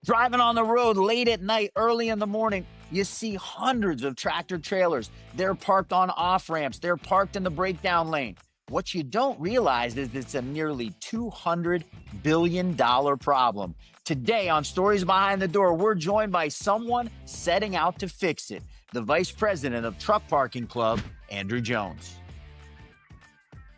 Driving on the road late at night, early in the morning, you see hundreds of tractor trailers. They're parked on off ramps, they're parked in the breakdown lane. What you don't realize is it's a nearly $200 billion problem. Today on Stories Behind the Door, we're joined by someone setting out to fix it, the Vice President of Truck Parking Club, Andrew Jones.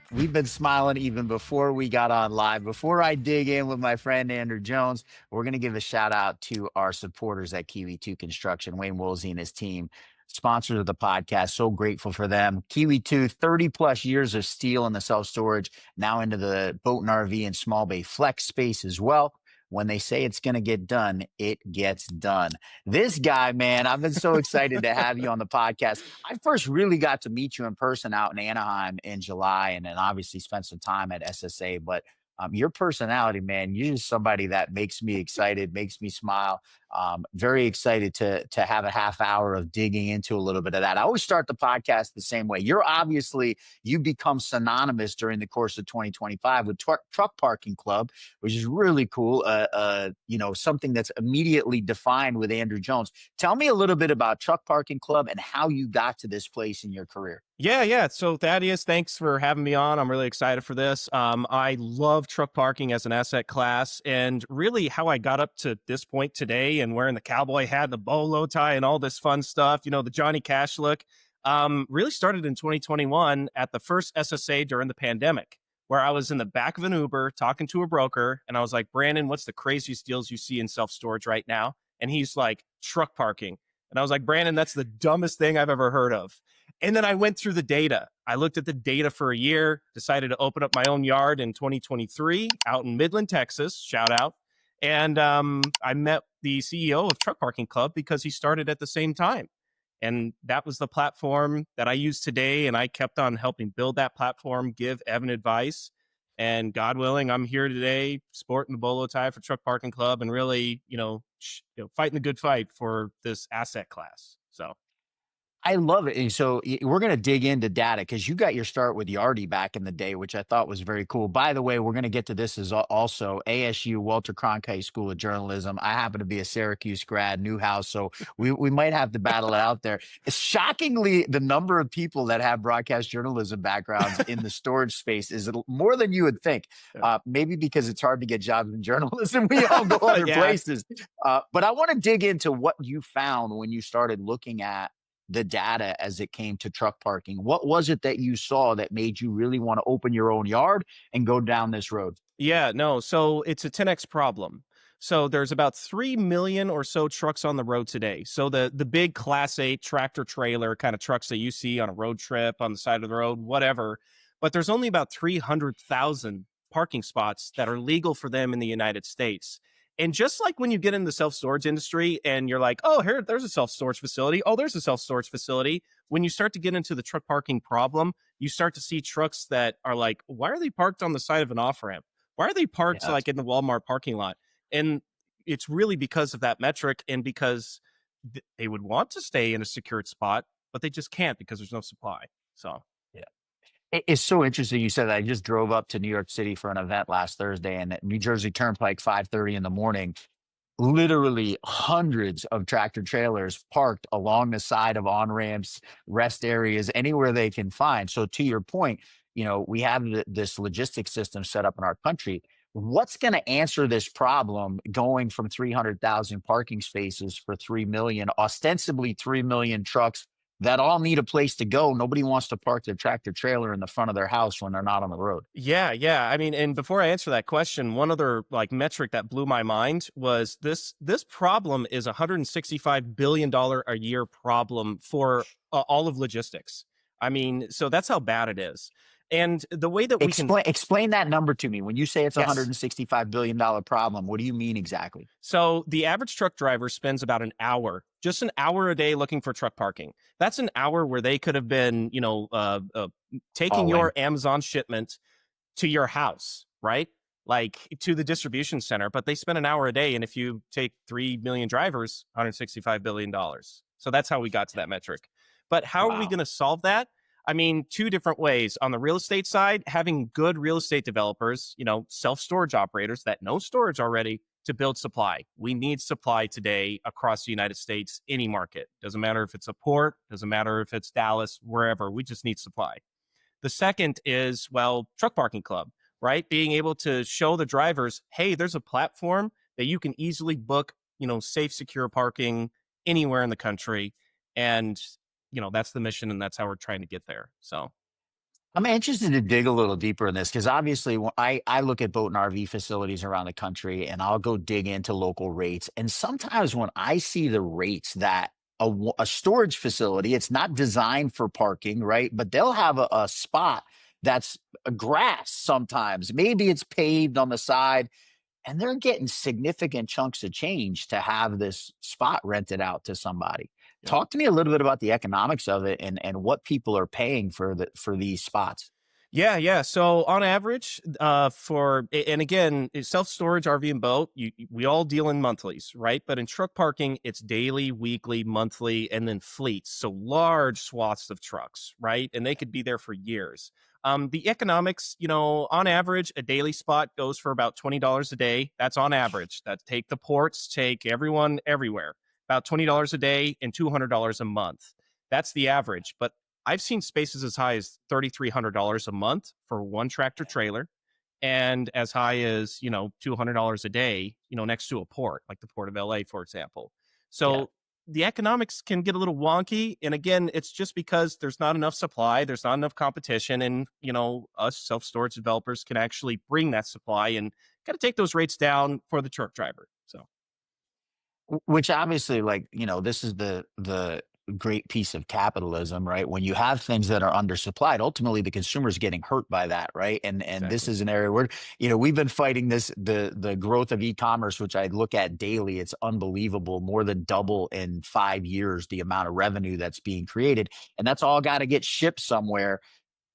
We've been smiling even before we got on live. Before I dig in with my friend Andrew Jones, we're going to give a shout out to our supporters at Kiwi 2 Construction, Wayne Woolsey and his team, sponsors of the podcast. So grateful for them. Kiwi 2, 30 plus years of steel in the self-storage, now into the boat and RV and small bay flex space as well. When they say it's going to get done, it gets done. This guy, man, I've been so excited to have you on the podcast. I first really got to meet you in person out in Anaheim in July, and then obviously spent some time at SSA. But your personality, man, you're just somebody that makes me excited, makes me smile. Very excited to have a half hour of digging into a little bit of that. I always start the podcast the same way. You become synonymous during the course of 2025 with Truck Parking Club, which is really cool. Something that's immediately defined with Andrew Jones. Tell me a little bit about Truck Parking Club and how you got to this place in your career. Yeah. So Thaddeus, thanks for having me on. I'm really excited for this. I love truck parking as an asset class, and really how I got up to this point today and wearing the cowboy hat, and the bolo tie, and all this fun stuff, the Johnny Cash look, really started in 2021 at the first SSA during the pandemic, where I was in the back of an Uber talking to a broker, and I was like, Brandon, what's the craziest deals you see in self-storage right now? And he's like, truck parking. And I was like, Brandon, that's the dumbest thing I've ever heard of. And then I went through the data. I looked at the data for a year, decided to open up my own yard in 2023 out in Midland, Texas, shout out. And I met the CEO of Truck Parking Club because he started at the same time. And that was the platform that I use today. And I kept on helping build that platform, give Evan advice. And God willing, I'm here today sporting the bolo tie for Truck Parking Club and really, fighting the good fight for this asset class. So I love it. And so we're going to dig into data because you got your start with Yardi back in the day, which I thought was very cool. By the way, we're going to get to this as also ASU, Walter Cronkite School of Journalism. I happen to be a Syracuse grad, Newhouse, so we might have to battle it out there. Shockingly, the number of people that have broadcast journalism backgrounds in the storage space is more than you would think. Maybe because it's hard to get jobs in journalism. We all go other places. But I want to dig into what you found when you started looking at the data as it came to truck parking. What was it that you saw that made you really want to open your own yard and go down this road? So it's a 10X problem. So there's about 3 million or so trucks on the road today. So the big Class 8 tractor trailer kind of trucks that you see on a road trip, on the side of the road, whatever. But there's only about 300,000 parking spots that are legal for them in the United States. And just like when you get in the self-storage industry and you're like, oh, there's a self-storage facility. Oh, there's a self-storage facility. When you start to get into the truck parking problem, you start to see trucks that are like, why are they parked on the side of an off-ramp? Why are they parked like in the Walmart parking lot? And it's really because of that metric and because they would want to stay in a secured spot, but they just can't because there's no supply. So. It's so interesting you said that. I just drove up to New York City for an event last Thursday, and at New Jersey Turnpike, 5:30 in the morning, literally hundreds of tractor trailers parked along the side of on-ramps, rest areas, anywhere they can find. So to your point, we have this logistics system set up in our country. What's going to answer this problem going from 300,000 parking spaces for 3 million, ostensibly 3 million trucks that all need a place to go? Nobody wants to park their tractor trailer in the front of their house when they're not on the road. Yeah. I mean, and before I answer that question, one other metric that blew my mind was this problem is $165 billion a year problem for all of logistics. I mean, so that's how bad it is. And the way that we explain that number to me. When you say it's a $165 billion problem, what do you mean exactly? So the average truck driver spends about just an hour a day looking for truck parking. That's an hour where they could have been, taking your Amazon shipment to your house, right? Like to the distribution center, but they spend an hour a day. And if you take 3 million drivers, $165 billion. So that's how we got to that metric. But how are we going to solve that? I mean, two different ways. On the real estate side, having good real estate developers, self-storage operators that know storage already to build supply. We need supply today across the United States, any market. Doesn't matter if it's a port, doesn't matter if it's Dallas, wherever. We just need supply. The second is, well, Truck Parking Club, right? Being able to show the drivers, hey, there's a platform that you can easily book, safe, secure parking anywhere in the country. And, that's the mission, and that's how we're trying to get there. So, I'm interested to dig a little deeper in this because obviously when I look at boat and RV facilities around the country and I'll go dig into local rates. And sometimes when I see the rates that a storage facility, it's not designed for parking, right? But they'll have a spot that's a grass sometimes. Maybe it's paved on the side and they're getting significant chunks of change to have this spot rented out to somebody. yeah. Talk to me a little bit about the economics of it and what people are paying for these spots. Yeah, yeah. So on average, and again, self storage, RV, and boat, we all deal in monthlies, right? But in truck parking, it's daily, weekly, monthly, and then fleets. So large swaths of trucks, right? And they could be there for years. The economics, on average, a daily spot goes for about $20 a day. That's on average. That take the ports, take everyone everywhere. About $20 a day and $200 a month. That's the average. But I've seen spaces as high as $3,300 a month for one tractor trailer and as high as, $200 a day, next to a port, like the Port of LA, for example. Yeah. So the economics can get a little wonky. And again, it's just because there's not enough supply, there's not enough competition. And, us self storage developers can actually bring that supply and kind of take those rates down for the truck driver. So, Which obviously, like, this is the great piece of capitalism, right? When you have things that are undersupplied, ultimately the consumer is getting hurt by that, right? And this exactly. is an area where, we've been fighting this, the growth of e-commerce, which I look at daily. It's unbelievable, more than double in 5 years, the amount of revenue that's being created. And that's all got to get shipped somewhere.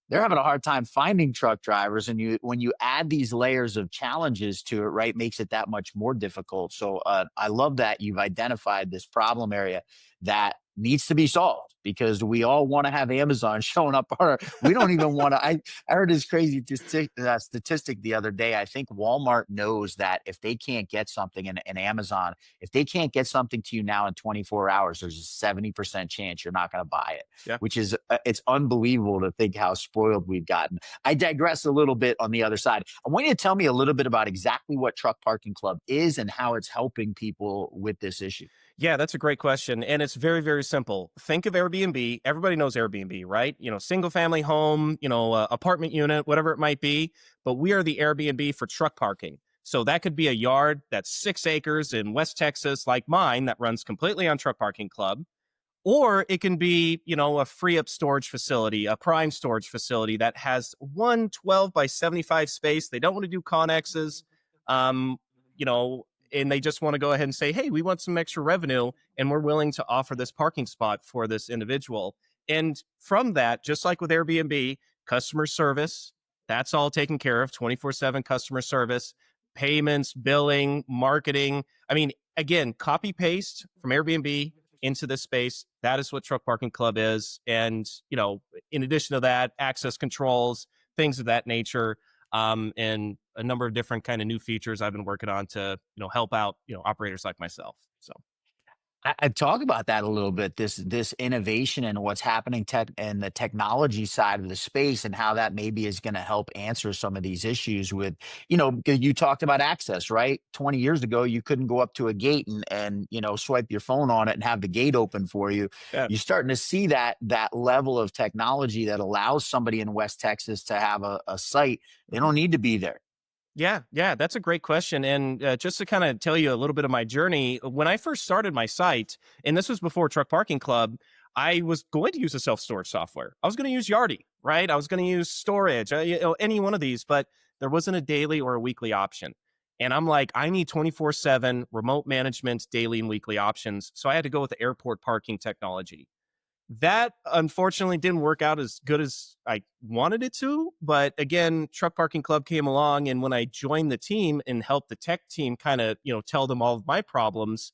They're having a hard time finding truck drivers, and when you add these layers of challenges to it, right, makes it that much more difficult. So I love that you've identified this problem area that needs to be solved because we all want to have Amazon showing up our, we don't even want to. I heard this crazy statistic the other day. I think Walmart knows that if they can't get something in Amazon, if they can't get something to you now in 24 hours, there's a 70% chance you're not going to buy it, Yeah. which is it's unbelievable to think how spoiled we've gotten. I digress a little bit on the other side. I want you to tell me a little bit about exactly what Truck Parking Club is and how it's helping people with this issue. Yeah, that's a great question. And it's very, very simple. Think of Airbnb. Everybody knows Airbnb, right? Single family home, apartment unit, whatever it might be. But we are the Airbnb for truck parking. So that could be a yard that's 6 acres in West Texas, like mine, that runs completely on Truck Parking Club. Or it can be, a free up storage facility, a prime storage facility that has one 12 by 75 space. They don't want to do connexes. Um, you know, and they just want to go ahead and say, hey, we want some extra revenue and we're willing to offer this parking spot for this individual. And from that, just like with Airbnb, customer service, that's all taken care of, 24/7 customer service, payments, billing, marketing. I mean, again, copy paste from Airbnb into this space. That is what Truck Parking Club is. And, in addition to that, access controls, things of that nature, and a number of different kind of new features I've been working on to, help out, operators like myself. So. I talk about that a little bit. This innovation and what's happening tech and the technology side of the space, and how that maybe is going to help answer some of these issues with, 'cause you talked about access, right? 20 years ago, you couldn't go up to a gate and swipe your phone on it and have the gate open for you. Yeah. You're starting to see that level of technology that allows somebody in West Texas to have a site. They don't need to be there. Yeah, that's a great question. And just to kind of tell you a little bit of my journey, when I first started my site, and this was before Truck Parking Club, I was going to use a self storage software. I was going to use Yardi, right? I was going to use storage, any one of these, but there wasn't a daily or a weekly option. And I'm like, I need 24/7 remote management, daily and weekly options. So I had to go with the airport parking technology. That unfortunately didn't work out as good as I wanted it to. But again, Truck Parking Club came along. And when I joined the team and helped the tech team kind of, tell them all of my problems,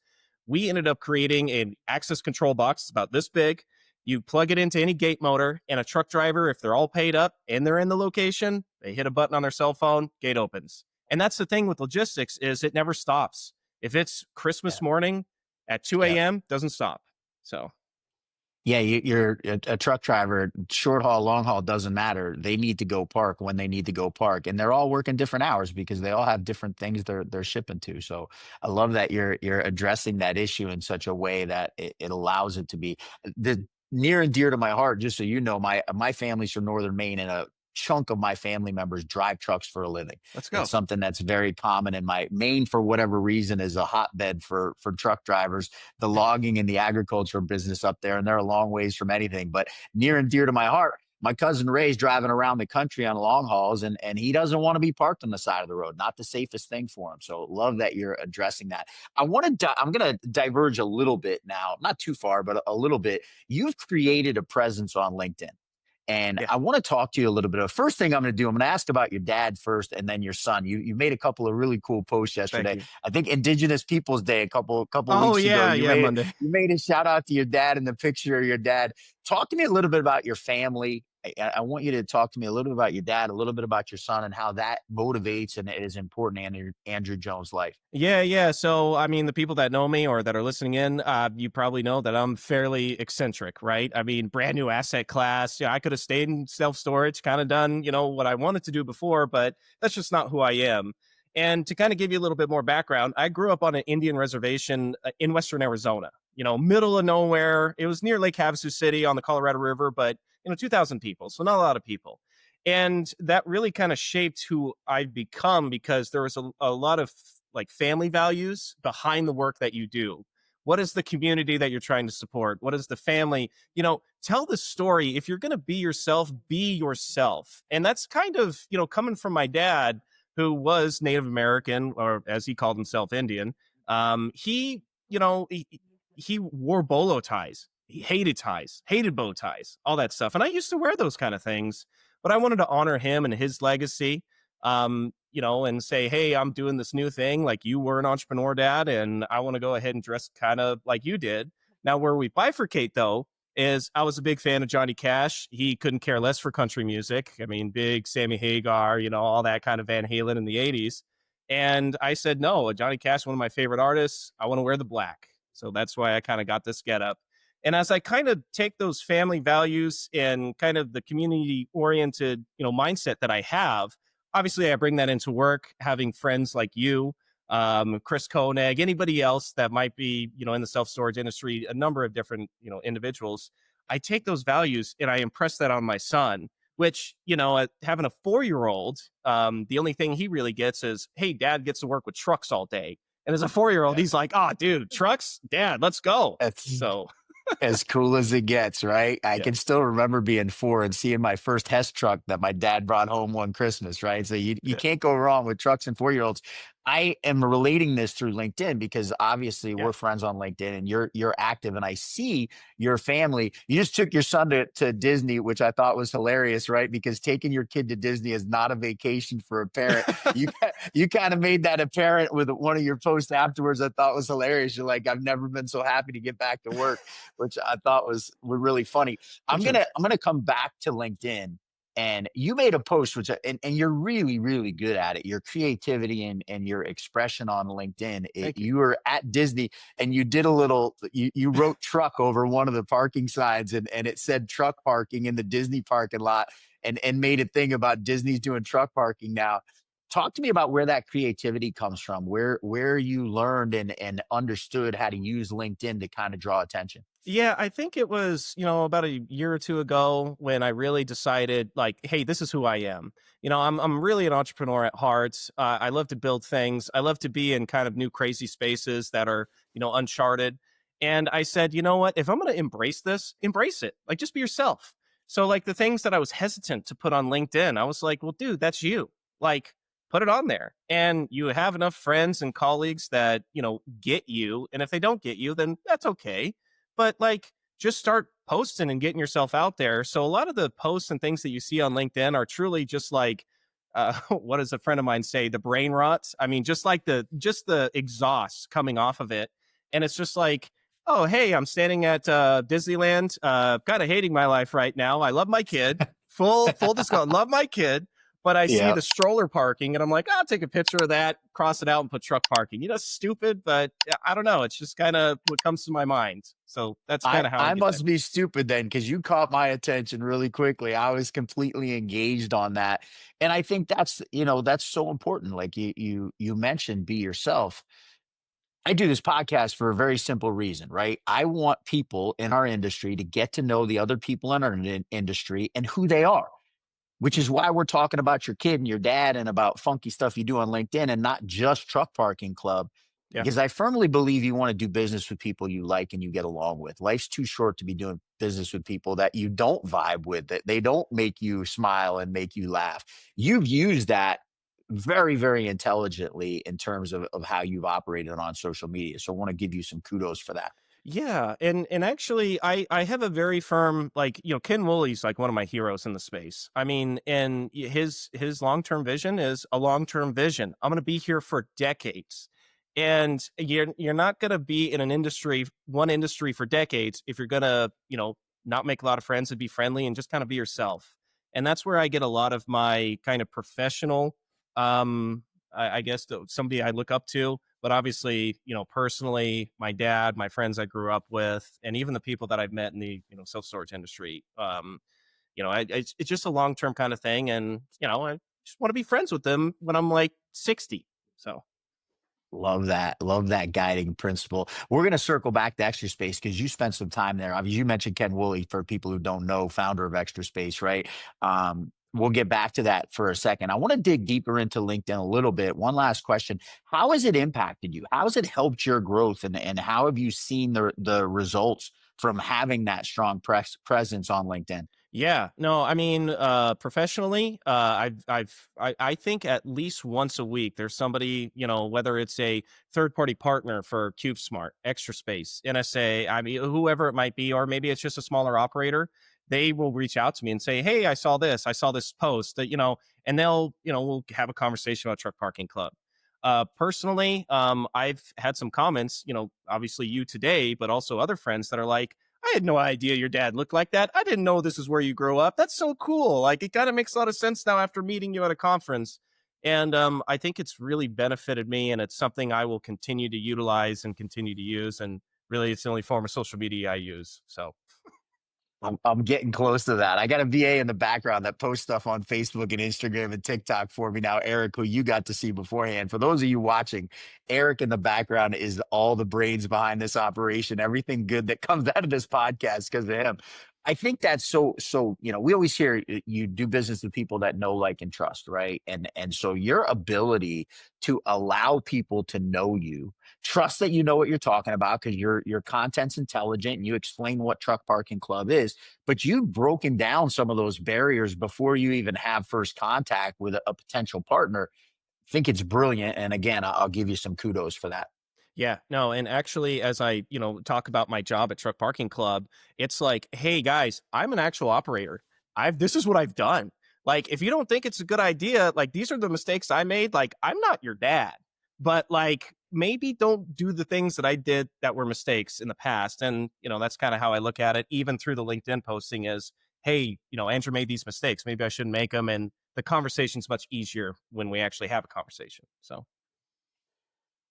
we ended up creating an access control box about this big. You plug it into any gate motor, and a truck driver, if they're all paid up and they're in the location, they hit a button on their cell phone, gate opens. And that's the thing with logistics is it never stops. If it's Yeah. Christmas morning at 2 Yeah. a.m., doesn't stop. So Yeah, you're a truck driver, short haul, long haul, doesn't matter. They need to go park when they need to go park. And they're all working different hours because they all have different things they're shipping to. So I love that you're addressing that issue in such a way that it allows it to be the near and dear to my heart. Just so you know, my family's from Northern Maine, and a chunk of my family members drive trucks for a living. let's It's go. something that's very common in my Maine, for whatever reason, is a hotbed for truck drivers, the logging and the agricultural business up there, and they're a long ways from anything. But near and dear to my heart, my cousin Ray's driving around the country on long hauls, and he doesn't want to be parked on the side of the road. Not the safest thing for him. So love that you're addressing that. I'm going to diverge a little bit now, not too far, but a little bit. You've created a presence on LinkedIn. And Yeah. I want to talk to you a little bit. The first thing I'm going to do, I'm going to ask about your dad first, and then your son. You made a couple of really cool posts Thank yesterday. you. I think Indigenous Peoples Day couple of Oh weeks ago. yeah. Yeah. Monday. You made a shout out to your dad in the picture of your dad. Talk to me a little bit about your family. I want you to talk to me a little bit about your dad, a little bit about your son, and how that motivates and is important in Andrew Jones' life. Yeah, yeah. So, I mean, the people that know me or that are listening in, you probably know that I'm fairly eccentric, right? I mean, brand new asset class. Yeah, I could have stayed in self storage, kind of done, what I wanted to do before, but that's just not who I am. And to kind of give you a little bit more background, I grew up on an Indian reservation in Western Arizona, middle of nowhere. It was near Lake Havasu City on the Colorado River, but, 2,000 people. So, not a lot of people. And that really kind of shaped who I've become because there was a lot of like family values behind the work that you do. What is the community that you're trying to support? What is the family? Tell the story. If you're going to be yourself, be yourself. And that's kind of, coming from my dad, who was Native American, or as he called himself, Indian. He, he wore bolo ties. He hated ties, hated bow ties, all that stuff. And I used to wear those kind of things, but I wanted to honor him and his legacy. And say, hey, I'm doing this new thing. Like you were an entrepreneur, dad, and I want to go ahead and dress kind of like you did. Now, where we bifurcate, though, is I was a big fan of Johnny Cash. He couldn't care less for country music. I mean, big Sammy Hagar, all that kind of Van Halen in the 80s. And I said, no, Johnny Cash, one of my favorite artists. I want to wear the black. So that's why I kind of got this get up. And as I kind of take those family values and kind of the community oriented, mindset that I have, obviously I bring that into work, having friends like you, Chris Koenig, anybody else that might be, in the self-storage industry, a number of different, individuals. I take those values and I impress that on my son, which, having a 4-year-old, the only thing he really gets is, hey, dad gets to work with trucks all day. And as a 4-year-old, he's like, oh, dude, trucks, dad, let's go. That's So as cool as it gets, right? I yeah, can still remember being 4 and seeing my first Hess truck that my dad brought home one Christmas, right? So you yeah, can't go wrong with trucks and 4-year-olds. I am relating this through LinkedIn because obviously yeah, we're friends on LinkedIn and you're active, and I see your family. You just took your son to Disney, which I thought was hilarious, right? Because taking your kid to Disney is not a vacation for a parent. You kind of made that apparent with one of your posts afterwards. I thought was hilarious. You're like, I've never been so happy to get back to work, which I thought was really funny. for sure. I'm gonna come back to LinkedIn, and you made a post which and you're really really good at it. Your creativity and your expression on LinkedIn. Thank you. You were at Disney and you did a little. You wrote truck over one of the parking signs, and it said truck parking in the Disney parking lot, and made a thing about Disney's doing truck parking now. Talk to me about where that creativity comes from, where you learned and understood how to use LinkedIn to kind of draw attention. Yeah, I think it was, about a year or two ago when I really decided like, hey, this is who I am. I'm really an entrepreneur at heart. I love to build things. I love to be in kind of new crazy spaces that are, uncharted. And I said, you know what? If I'm going to embrace this, embrace it. Like just be yourself. So like the things that I was hesitant to put on LinkedIn, I was like, well, dude, that's you. Like put it on there. And you have enough friends and colleagues that, get you. And if they don't get you, then that's okay, but like just start posting and getting yourself out there. So a lot of the posts and things that you see on LinkedIn are truly just like what does a friend of mine say, the brain rot. I mean, just like the exhaust coming off of it. And it's just like, oh, hey, I'm standing at Disneyland, kind of hating my life right now. I love my kid. Full disclosure, love my kid, But I see Yeah. the stroller parking and I'm like, I'll take a picture of that, cross it out and put truck parking. You know, stupid, but I don't know. It's just kind of what comes to my mind. So that's I kind of how I I get that. must be stupid then, because you caught my attention really quickly. I was completely engaged on that, and I think that's so important. Like you mentioned, be yourself. I do this podcast for a very simple reason, right? I want people in our industry to get to know the other people in our industry and who they are, which is why we're talking about your kid and your dad and about funky stuff you do on LinkedIn and not just Truck Parking Club. Yeah. Because I firmly believe you want to do business with people you like and you get along with. Life's too short to be doing business with people that you don't vibe with, that they don't make you smile and make you laugh. You've used that very, very intelligently in terms of how you've operated on social media. So I want to give you some kudos for that. Yeah, and actually, I have a very firm, like, Ken Woolley's like one of my heroes in the space. I mean, and his long term vision is a long term vision. I'm going to be here for decades, and you're not going to be in one industry for decades if you're going to not make a lot of friends and be friendly and just kind of be yourself. And that's where I get a lot of my kind of professional, I guess, somebody I look up to, but obviously, personally, my dad, my friends I grew up with, and even the people that I've met in the self storage industry, it's just a long term kind of thing, and I just want to be friends with them when I'm like 60. So Love that. Love that guiding principle. We're going to circle back to Extra Space because you spent some time there. Obviously, you mentioned Ken Woolley, for people who don't know, founder of Extra Space, right? We'll get back to that for a second. I want to dig deeper into LinkedIn a little bit. One last question. How has it impacted you? How has it helped your growth? And how have you seen the results from having that strong presence on LinkedIn? yeah, no, I mean, professionally, I think at least once a week there's somebody, whether it's a third party partner for CubeSmart, Extra Space, NSA, I mean, whoever it might be, or maybe it's just a smaller operator. They will reach out to me and say, "Hey, I saw this post that and they'll, we'll have a conversation about Truck Parking Club." Personally, I've had some comments, obviously you today, but also other friends that are like, I had no idea your dad looked like that. I didn't know this is where you grew up. That's so cool. Like, it kind of makes a lot of sense now after meeting you at a conference. And I think it's really benefited me, and it's something I will continue to utilize and continue to use. And really, it's the only form of social media I use. So I'm getting close to that. I got a VA in the background that posts stuff on Facebook and Instagram and TikTok for me now, Eric, who you got to see beforehand. For those of you watching, Eric in the background is all the brains behind this operation. Everything good that comes out of this podcast because of him. I think that's so, we always hear you do business with people that know, like, and trust, right? And so your ability to allow people to know you, trust that you know what you're talking about because your content's intelligent and you explain what Truck Parking Club is, but you've broken down some of those barriers before you even have first contact with a potential partner. I think it's brilliant. And again, I'll give you some kudos for that. yeah, no, and actually, as I, talk about my job at Truck Parking Club, it's like, hey guys, I'm an actual operator. This is what I've done. Like, if you don't think it's a good idea, like these are the mistakes I made. Like, I'm not your dad, but like maybe don't do the things that I did that were mistakes in the past. And that's kind of how I look at it, even through the LinkedIn posting is, hey, Andrew made these mistakes. Maybe I shouldn't make them. And the conversation's much easier when we actually have a conversation. So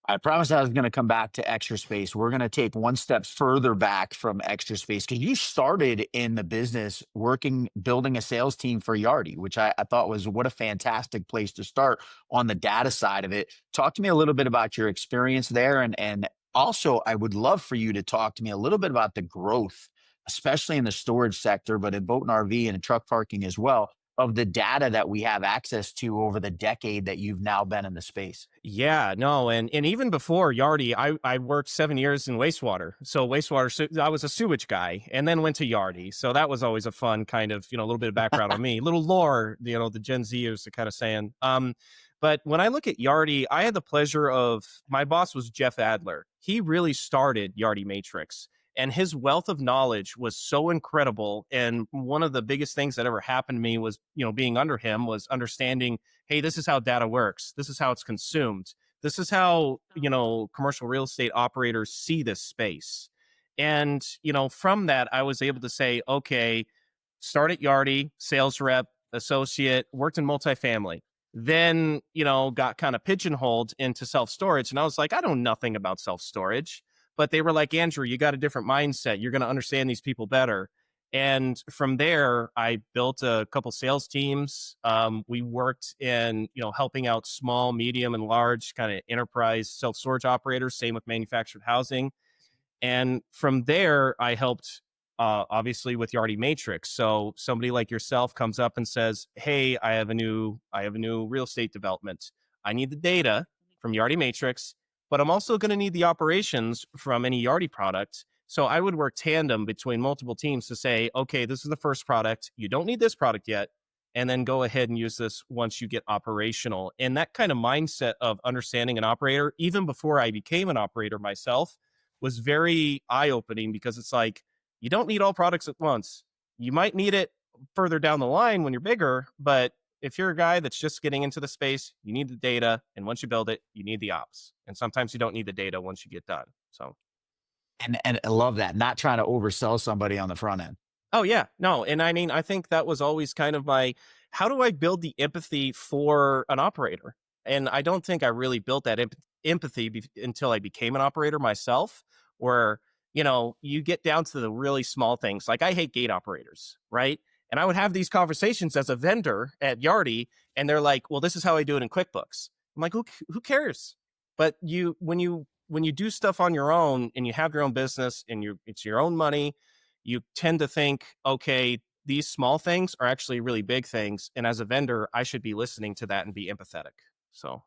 I promised I was going to come back to Extra Space. We're going to take one step further back from Extra Space because you started in the business working, building a sales team for Yardi, which I thought was what a fantastic place to start on the data side of it. Talk to me a little bit about your experience there. And also, I would love for you to talk to me a little bit about the growth, especially in the storage sector, but in boat and RV and in truck parking as well, of the data that we have access to over the decade that you've now been in the space. yeah, no, and even before Yardi, I worked 7 years in wastewater. So wastewater, I was a sewage guy, and then went to Yardi. So that was always a fun kind of a little bit of background on me, little lore, the Gen Zers are kind of saying. But when I look at Yardi, I had the pleasure of my boss was Jeff Adler. He really started Yardi Matrix. And his wealth of knowledge was so incredible. And one of the biggest things that ever happened to me was, being under him was understanding, hey, this is how data works. This is how it's consumed. This is how, commercial real estate operators see this space. And, from that, I was able to say, okay, start at Yardi, sales rep, associate, worked in multifamily, then, got kind of pigeonholed into self storage. And I was like, I know nothing about self storage. But they were like, Andrew, you got a different mindset. You're going to understand these people better. And from there, I built a couple sales teams. We worked in, helping out small, medium, and large kind of enterprise self storage operators. Same with manufactured housing. And from there, I helped obviously with Yardi Matrix. So somebody like yourself comes up and says, "Hey, I have a new real estate development. I need the data from Yardi Matrix, but I'm also going to need the operations from any Yardi product." So I would work tandem between multiple teams to say, "Okay, this is the first product. You don't need this product yet." And then go ahead and use this once you get operational. And that kind of mindset of understanding an operator, even before I became an operator myself, was very eye opening because it's like, you don't need all products at once. You might need it further down the line when you're bigger, but if you're a guy that's just getting into the space, you need the data. And once you build it, you need the ops. And sometimes you don't need the data once you get done. So, And I love that. Not trying to oversell somebody on the front end. oh yeah, no, and I mean, I think that was always kind of my, how do I build the empathy for an operator? And I don't think I really built that empathy until I became an operator myself, where you get down to the really small things. Like I hate gate operators, right? And I would have these conversations as a vendor at Yardi, and they're like, "Well, this is how I do it in QuickBooks." I'm like, "Who cares?" But when you do stuff on your own and you have your own business and it's your own money, you tend to think, okay, these small things are actually really big things. And as a vendor, I should be listening to that and be empathetic. So,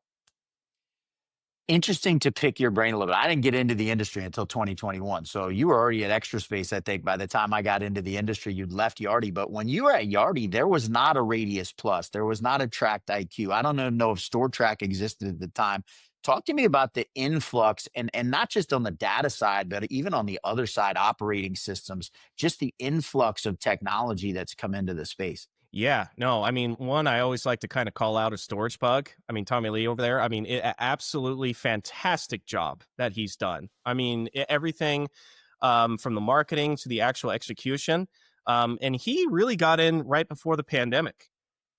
Interesting to pick your brain a little bit. I didn't get into the industry until 2021. So you were already at Extra Space, I think. By the time I got into the industry, you'd left Yardi. But when you were at Yardi, there was not a Radius Plus. There was not a Tracked IQ. I don't even know if Store Track existed at the time. Talk to me about the influx and not just on the data side, but even on the other side, operating systems, just the influx of technology that's come into the space. yeah, no, I mean, one, I always like to kind of call out a storage bug. I mean, Tommy Lee over there, I mean, absolutely fantastic job that he's done. I mean, everything from the marketing to the actual execution. And he really got in right before the pandemic.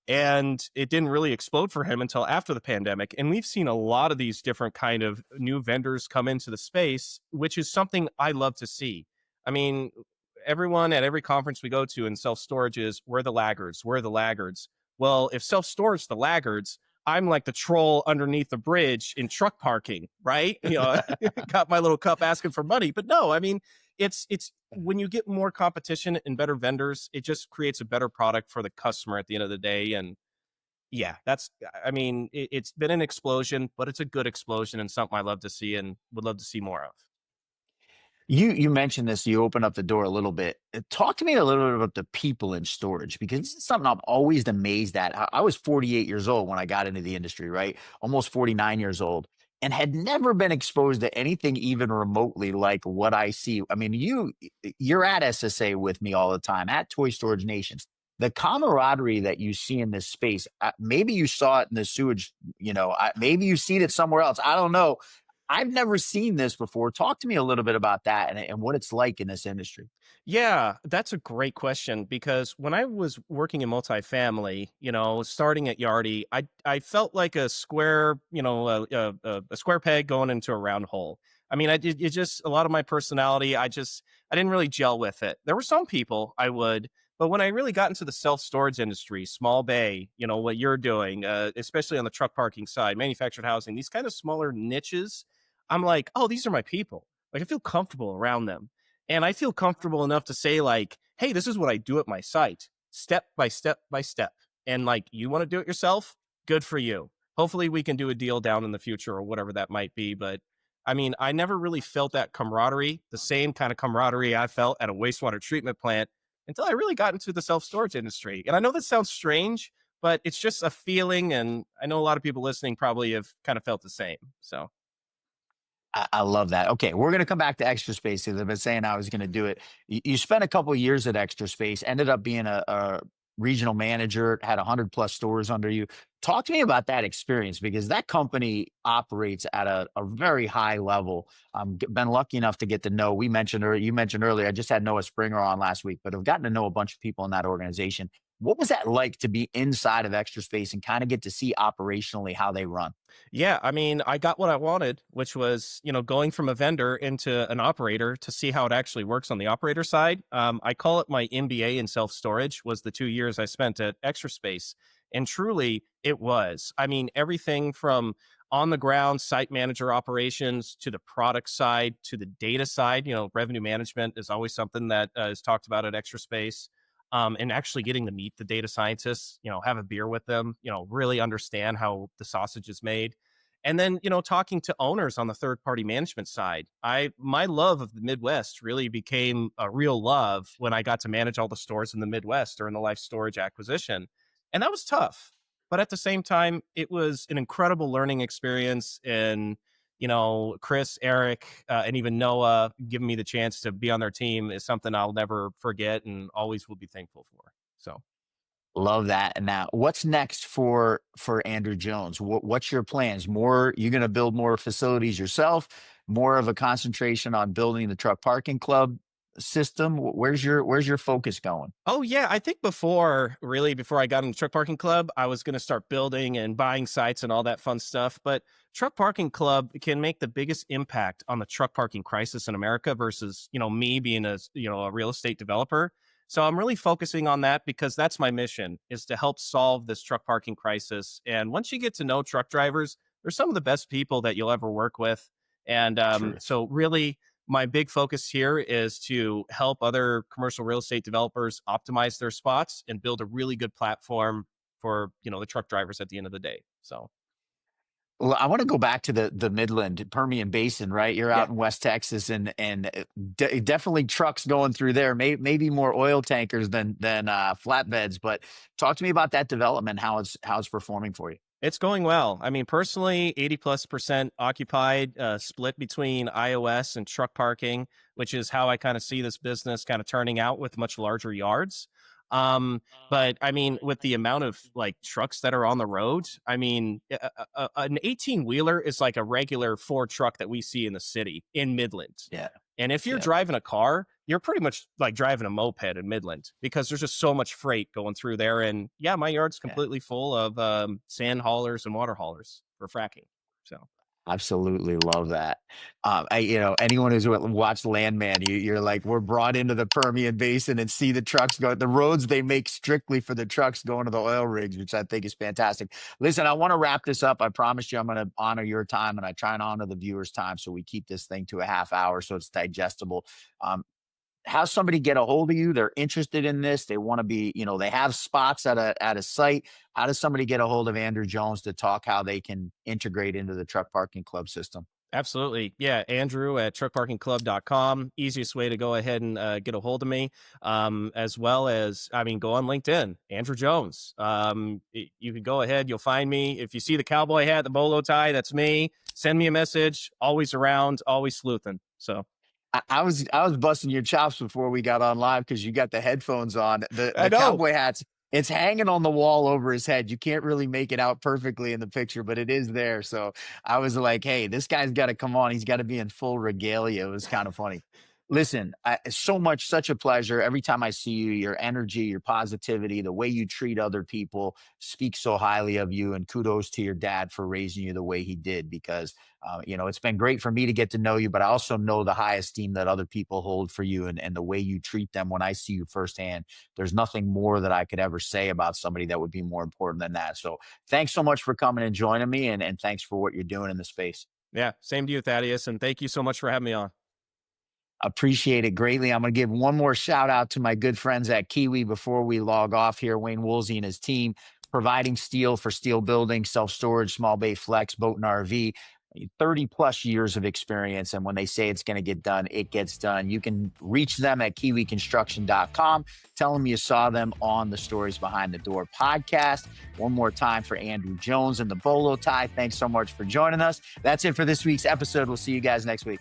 And it didn't really explode for him until after the pandemic. And we've seen a lot of these different kind of new vendors come into the space, which is something I love to see. I mean, everyone at every conference we go to in self storage is, we're the laggards, we're the laggards. Well, if self storage the laggards, I'm like the troll underneath the bridge in truck parking, right? Got my little cup asking for money. But no, I mean, it's when you get more competition and better vendors, it just creates a better product for the customer at the end of the day. And yeah, I mean, it's been an explosion, but it's a good explosion and something I love to see and would love to see more of. You mentioned this, you opened up the door a little bit. Talk to me a little bit about the people in storage because this is something I'm always amazed at. I was 48 years old when I got into the industry, right? Almost 49 years old, and had never been exposed to anything even remotely like what I see. I mean, you're at SSA with me all the time at Toy Storage Nations. The camaraderie that you see in this space, maybe you saw it in the sewage, maybe you've seen it somewhere else. I don't know. I've never seen this before. Talk to me a little bit about that and what it's like in this industry. Yeah, that's a great question because when I was working in multifamily, starting at Yardi, I felt like a square, a square peg going into a round hole. I mean, it just a lot of my personality, I didn't really gel with it. There were some people I would, but when I really got into the self storage industry, small bay, what you're doing, especially on the truck parking side, manufactured housing, these kind of smaller niches, I'm like, oh, these are my people. Like I feel comfortable around them. And I feel comfortable enough to say, like, hey, this is what I do at my site, step by step by step. And like, you want to do it yourself? Good for you. Hopefully, we can do a deal down in the future or whatever that might be. But I mean, I never really felt that camaraderie, the same kind of camaraderie I felt at a wastewater treatment plant until I really got into the self storage industry. And I know that sounds strange, but it's just a feeling. And I know a lot of people listening probably have kind of felt the same. So. I love that. Okay, we're going to come back to Extra Space because I've been saying I was going to do it. You spent a couple of years at Extra Space, ended up being a regional manager, had 100 plus stores under you. Talk to me about that experience because that company operates at a very high level. Been lucky enough to get to know. You mentioned earlier. I just had Noah Springer on last week, but I've gotten to know a bunch of people in that organization. What was that like to be inside of Extra Space and kind of get to see operationally how they run? Yeah, I mean, I got what I wanted, which was, going from a vendor into an operator to see how it actually works on the operator side. I call it my MBA in self storage. Was the 2 years I spent at Extra Space, and truly, it was. I mean, everything from on the ground site manager operations to the product side to the data side. Revenue management is always something that is talked about at Extra Space. And actually getting to meet the data scientists, have a beer with them, really understand how the sausage is made. And then, talking to owners on the third party management side, my love of the Midwest really became a real love when I got to manage all the stores in the Midwest during the Life Storage acquisition. And that was tough. But at the same time, it was an incredible learning experience. And, Chris, Eric, and even Noah giving me the chance to be on their team is something I'll never forget and always will be thankful for. So, Love that. And now, what's next for Andrew Jones? What's your plans? More, you're going to build more facilities yourself, more of a concentration on building the truck parking club system. Where's your focus going? oh yeah, I think before I got in the truck parking club, I was going to start building and buying sites and all that fun stuff. But truck parking club can make the biggest impact on the truck parking crisis in America versus me being a real estate developer. So I'm really focusing on that because that's my mission, is to help solve this truck parking crisis. And once you get to know truck drivers, they're some of the best people that you'll ever work with. And Truth. so really my big focus here is to help other commercial real estate developers optimize their spots and build a really good platform for the truck drivers at the end of the day. So Well, I want to go back to the Midland Permian Basin, right? You're yeah. out in West Texas, and definitely trucks going through there. Maybe more oil tankers than flatbeds. But talk to me about that development, how it's performing for you. It's going well. I mean, personally, 80+% occupied, split between iOS and truck parking, which is how I kind of see this business kind of turning out with much larger yards. But I mean, with the amount of like trucks that are on the road, I mean, an 18 wheeler is like a regular Ford truck that we see in the city in Midland. Yeah, And if you're yeah, driving a car, you're pretty much like driving a moped in Midland because there's just so much freight going through there. And yeah, my yard's yeah. completely full of sand haulers and water haulers for fracking. So Absolutely love that. Anyone who's watched Landman, you're like, we're brought into the Permian Basin and see the trucks go, the roads they make strictly for the trucks going to the oil rigs, which I think is fantastic. Listen, I want to wrap this up. I promised you I'm going to honor your time, and I try and honor the viewers' time. So we keep this thing to a half hour so it's digestible. Um, how somebody get a hold of you? They're interested in this. They want to be, they have spots at a site. How does somebody get a hold of Andrew Jones to talk how they can integrate into the truck parking club system? absolutely. Yeah. Andrew at truckparkingclub.com. Easiest way to go ahead and get a hold of me. As well as, I mean, go on LinkedIn, Andrew Jones. You can go ahead. You'll find me. If you see the cowboy hat, the bolo tie, that's me. Send me a message. Always around, always sleuthing. So I was busting your chops before we got on live because you got the headphones on. The I the know. cowboy hats, it's hanging on the wall over his head. You can't really make it out perfectly in the picture, but it is there. So I was like, hey, this guy's got to come on. He's got to be in full regalia. It was kind of funny. Listen, so much, such a pleasure. Every time I see you, your energy, your positivity, the way you treat other people speaks so highly of you. And kudos to your dad for raising you the way he did, because it's been great for me to get to know you, but I also know the high esteem that other people hold for you, and the way you treat them when I see you firsthand. There's nothing more that I could ever say about somebody that would be more important than that. So thanks so much for coming and joining me, and thanks for what you're doing in the space. Yeah. Same to you, Thaddeus. And thank you so much for having me on. Appreciate it greatly. I'm going to give one more shout out to my good friends at Kiwi before we log off here. Wayne Woolsey and his team, providing steel for steel building, self storage, small bay flex, boat and RV. 30 plus years of experience. And when they say it's going to get done, it gets done. You can reach them at kiwiconstruction.com. Tell them you saw them on the Stories Behind the Door podcast. One more time for Andrew Jones and the bolo tie. Thanks so much for joining us. That's it for this week's episode. We'll see you guys next week.